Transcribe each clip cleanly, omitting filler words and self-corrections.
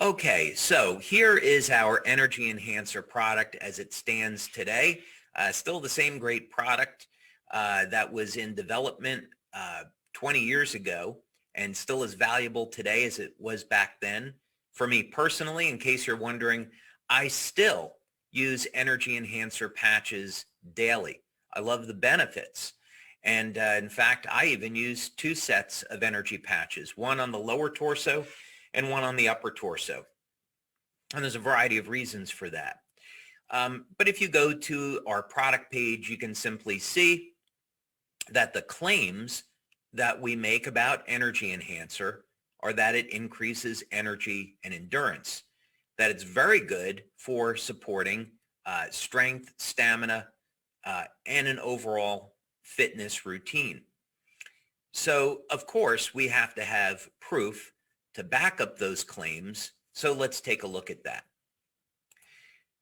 Okay, so here is our energy enhancer product as it stands today. Still the same great product that was in development 20 years ago and still as valuable today as it was back then. For me personally, in case you're wondering, I still use energy enhancer patches daily. I love the benefits. And in fact, I even use two sets of energy patches, one on the lower torso and one on the upper torso. And there's a variety of reasons for that. But if you go to our product page, you can simply see that the claims that we make about energy enhancer are that it increases energy and endurance, that it's very good for supporting strength, stamina, and an overall fitness routine. So, of course, we have to have proof to back up those claims. So let's take a look at that.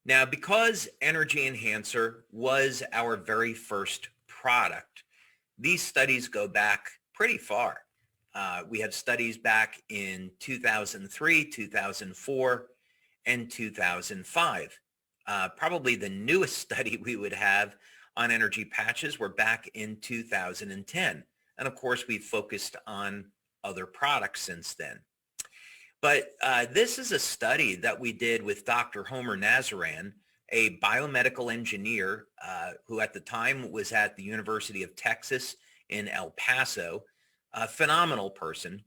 Now, because Energy Enhancer was our very first product, these studies go back pretty far. We have studies back in 2003, 2004, and 2005. Probably the newest study we would have on energy patches were back in 2010. And of course, we've focused on other products since then. But this is a study that we did with Dr. Homer Nazaran, a biomedical engineer who at the time was at the University of Texas in El Paso, a phenomenal person.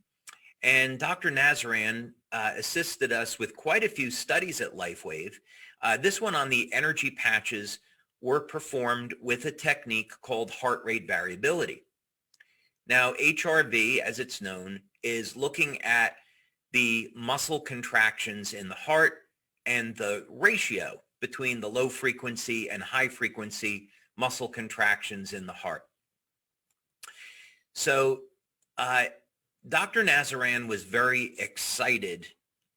And Dr. Nazaran assisted us with quite a few studies at LifeWave. This one on the energy patches were performed with a technique called heart rate variability. Now, HRV, as it's known, is looking at the muscle contractions in the heart and the ratio between the low frequency and high frequency muscle contractions in the heart. So Dr. Nazaran was very excited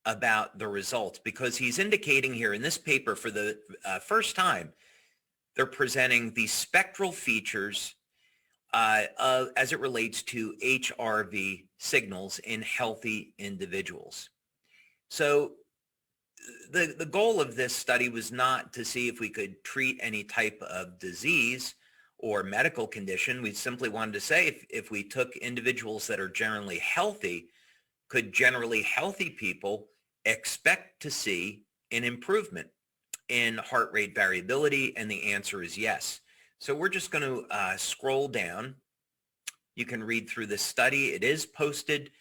about the results because he's indicating here in this paper for the first time, they're presenting the spectral features as it relates to HRV signals in healthy individuals. So the goal of this study was not to see if we could treat any type of disease or medical condition. We simply wanted to say if we took individuals that are generally healthy, could generally healthy people expect to see an improvement in heart rate variability? And the answer is yes. So we're just going to scroll down. You can read through this study. It is posted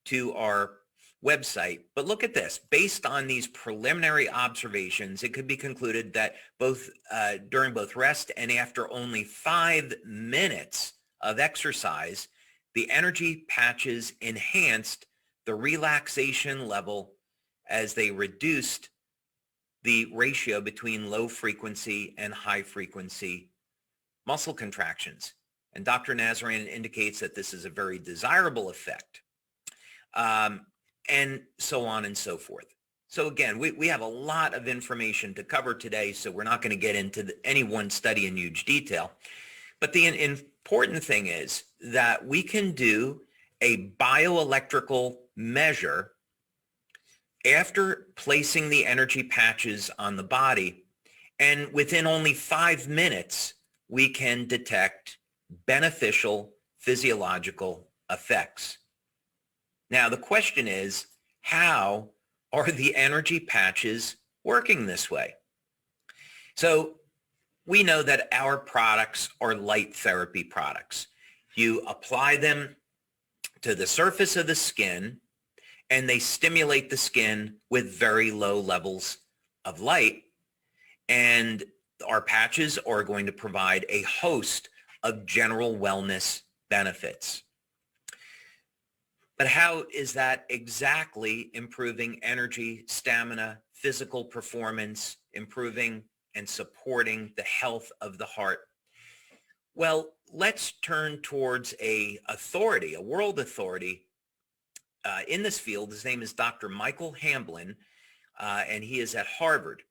to our website. But look at this. Based on these preliminary observations, it could be concluded that during both rest and after only 5 minutes of exercise, the energy patches enhanced the relaxation level as they reduced the ratio between low frequency and high frequency muscle contractions. And Dr. Nazaran indicates that this is a very desirable effect, and so on and so forth. So again, we have a lot of information to cover today, so we're not going to get into any one study in huge detail. But the important thing is that we can do a bioelectrical measure after placing the energy patches on the body, and within only 5 minutes, we can detect beneficial physiological effects. Now, the question is, how are the energy patches working this way? So we know that our products are light therapy products. You apply them to the surface of the skin, and they stimulate the skin with very low levels of light. And our patches are going to provide a host of general wellness benefits. But how is that exactly improving energy, stamina, physical performance, improving and supporting the health of the heart? Well, let's turn towards a world authority in this field. His name is Dr. Michael Hamblin, and he is at Harvard.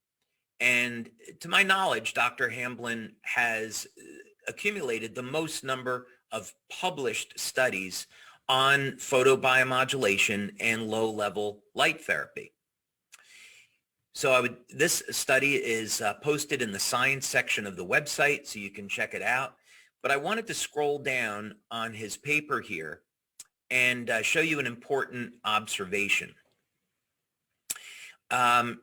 And to my knowledge, Dr. Hamblin has accumulated the most number of published studies on photobiomodulation and low-level light therapy. So this study is posted in the science section of the website, so you can check it out. But I wanted to scroll down on his paper here and show you an important observation. And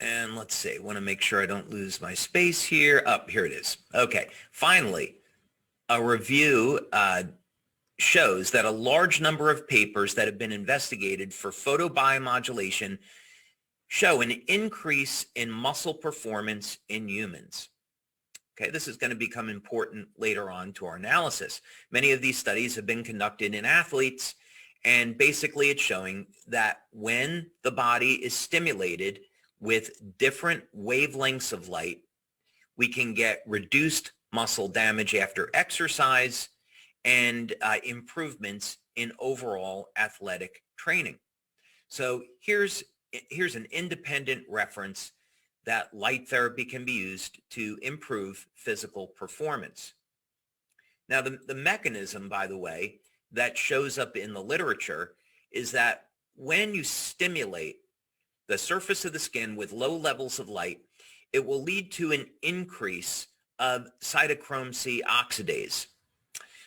let's see, I want to make sure I don't lose my space here. Oh, here it is. Okay, finally, a review shows that a large number of papers that have been investigated for photobiomodulation show an increase in muscle performance in humans. Okay, this is going to become important later on to our analysis. Many of these studies have been conducted in athletes, and basically it's showing that when the body is stimulated with different wavelengths of light, we can get reduced muscle damage after exercise and improvements in overall athletic training. So here's an independent reference that light therapy can be used to improve physical performance. Now, the mechanism, by the way, that shows up in the literature is that when you stimulate the surface of the skin with low levels of light, it will lead to an increase of cytochrome C oxidase.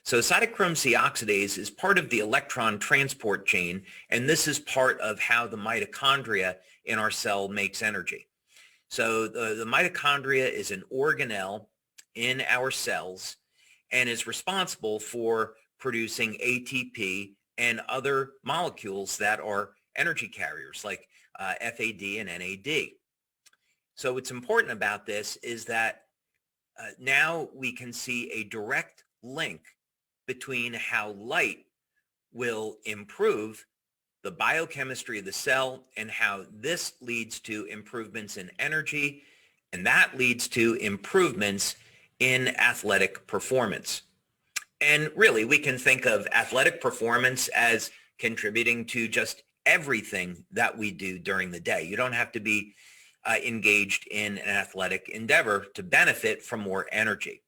So cytochrome C oxidase is part of the electron transport chain, and this is part of how the mitochondria in our cell makes energy. So the mitochondria is an organelle in our cells and is responsible for producing ATP and other molecules that are energy carriers like FAD and NAD. So what's important about this is that now we can see a direct link between how light will improve the biochemistry of the cell and how this leads to improvements in energy, and that leads to improvements in athletic performance. And really, we can think of athletic performance as contributing to just everything that we do during the day. You don't have to be engaged in an athletic endeavor to benefit from more energy.